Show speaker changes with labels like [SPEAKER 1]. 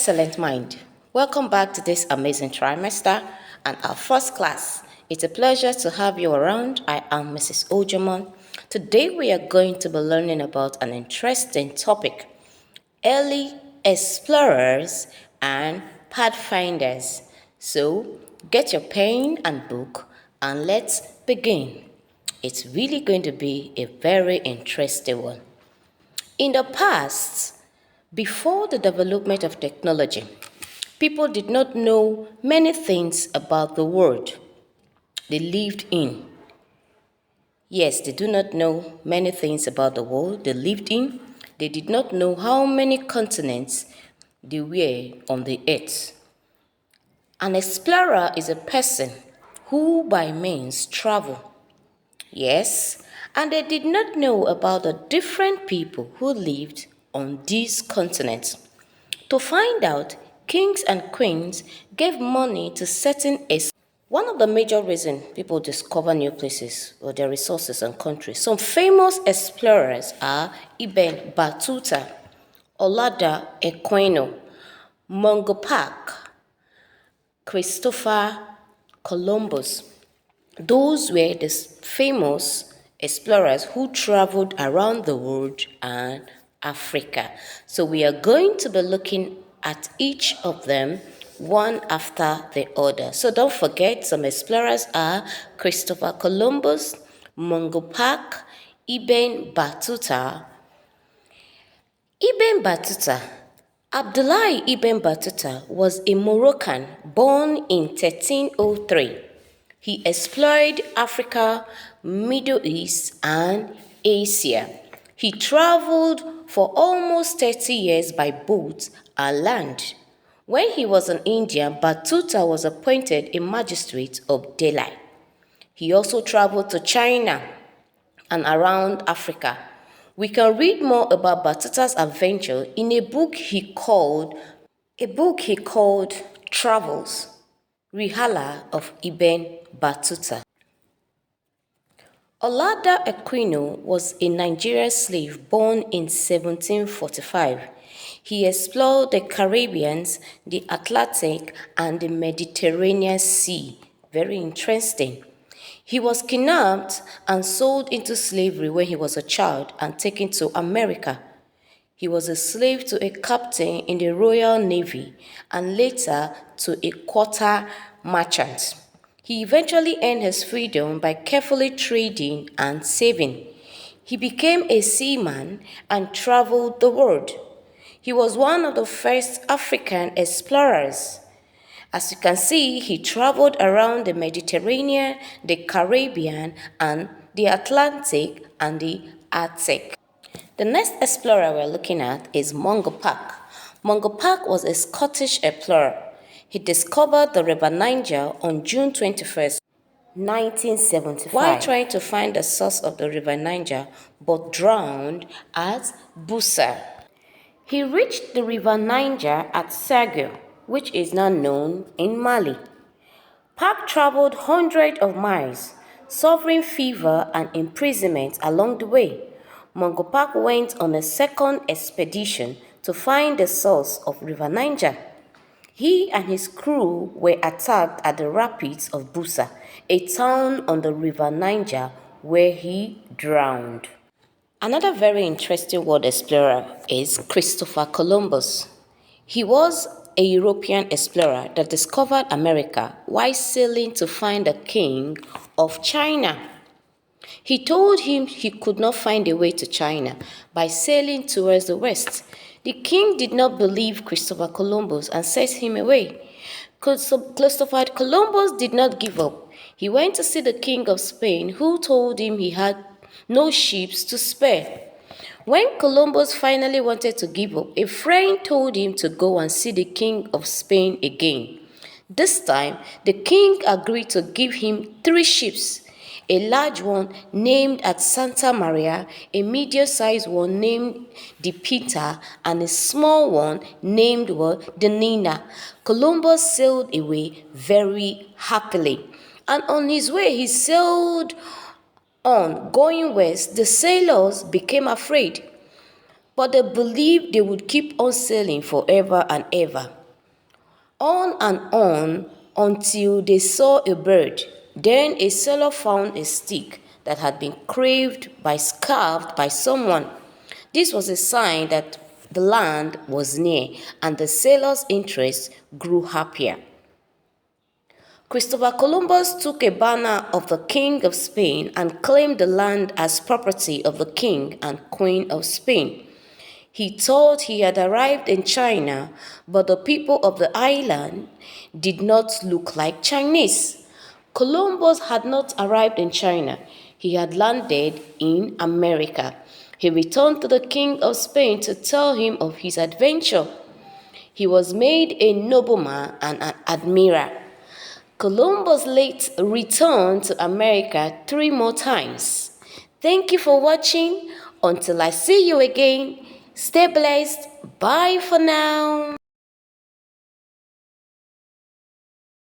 [SPEAKER 1] excellent mind. Welcome back to this amazing trimester and our first class. It's a pleasure to have you around. I am Mrs. Ojamon. Today we are going to be learning about an interesting topic: early explorers and pathfinders. So get your pen and book and let's begin. It's really going to be a very interesting one. In the past, before the development of technology, people did not know many things about the world they lived in. Yes, they do not know many things about the world they lived in. They did not know how many continents there were on the earth. An explorer is a person who by means travel. Yes, and they did not know about the different people who lived on these continents. To find out, kings and queens gave money to certain explorers. One of the major reasons people discover new places or their resources and countries. Some famous explorers are Ibn Battuta, Olada Equino, Mungo Park, Christopher Columbus. Those were the famous explorers who traveled around the world and Africa. So we are going to be looking at each of them one after the other. So don't forget, some explorers are Christopher Columbus, Mungo Park, Ibn Battuta. Ibn Battuta. Abdullah Ibn Battuta was a Moroccan born in 1303. He explored Africa, Middle East, and Asia. He traveled for almost 30 years by boat and land. When he was in India, Battuta was appointed a magistrate of Delhi. He also traveled to China and around Africa. We can read more about Battuta's adventure in a book he called Travels, Rihala of Ibn Battuta. Olada Equino was a Nigerian slave born in 1745. He explored the Caribbean, the Atlantic, and the Mediterranean Sea. Very interesting. He was kidnapped and sold into slavery when he was a child and taken to America. He was a slave to a captain in the Royal Navy and later to a quarter merchant. He eventually earned his freedom by carefully trading and saving. He became a seaman and traveled the world. He was one of the first African explorers. As you can see, he traveled around the Mediterranean, the Caribbean, and the Atlantic and the Arctic. The next explorer we're looking at is Mungo Park. Mungo Park was a Scottish explorer. He discovered the River Niger on June 21st, 1975, while trying to find the source of the River Niger, but drowned at Busa. He reached the River Niger at Sagio, which is now known in Mali. Park traveled hundreds of miles, suffering fever and imprisonment along the way. Mungo Park went on a second expedition to find the source of River Niger. He and his crew were attacked at the rapids of Busa, a town on the River Niger, where he drowned. Another very interesting world explorer is Christopher Columbus. He was a European explorer that discovered America while sailing to find the king of China. He told him he could not find a way to China by sailing towards the west. The king did not believe Christopher Columbus and sent him away. Christopher Columbus did not give up. He went to see the king of Spain, who told him he had no ships to spare. When Columbus finally wanted to give up, a friend told him to go and see the king of Spain again. This time, the king agreed to give him 3 ships: a large one named at Santa Maria, a medium-sized one named the Pinta, and a small one named the Nina. Columbus sailed away very happily, and on his way he sailed on, going west. The sailors became afraid, but they believed they would keep on sailing forever and ever. On and on until they saw a bird. Then a sailor found a stick that had been carved by someone. This was a sign that the land was near, and the sailor's interest grew happier. Christopher Columbus took a banner of the King of Spain and claimed the land as property of the King and Queen of Spain. He thought he had arrived in China, but the people of the island did not look like Chinese. Columbus had not arrived in China. He had landed in America. He returned to the King of Spain to tell him of his adventure. He was made a nobleman and an admiral. Columbus late returned to America 3 more times. Thank you for watching. Until I see you again, stay blessed. Bye for now.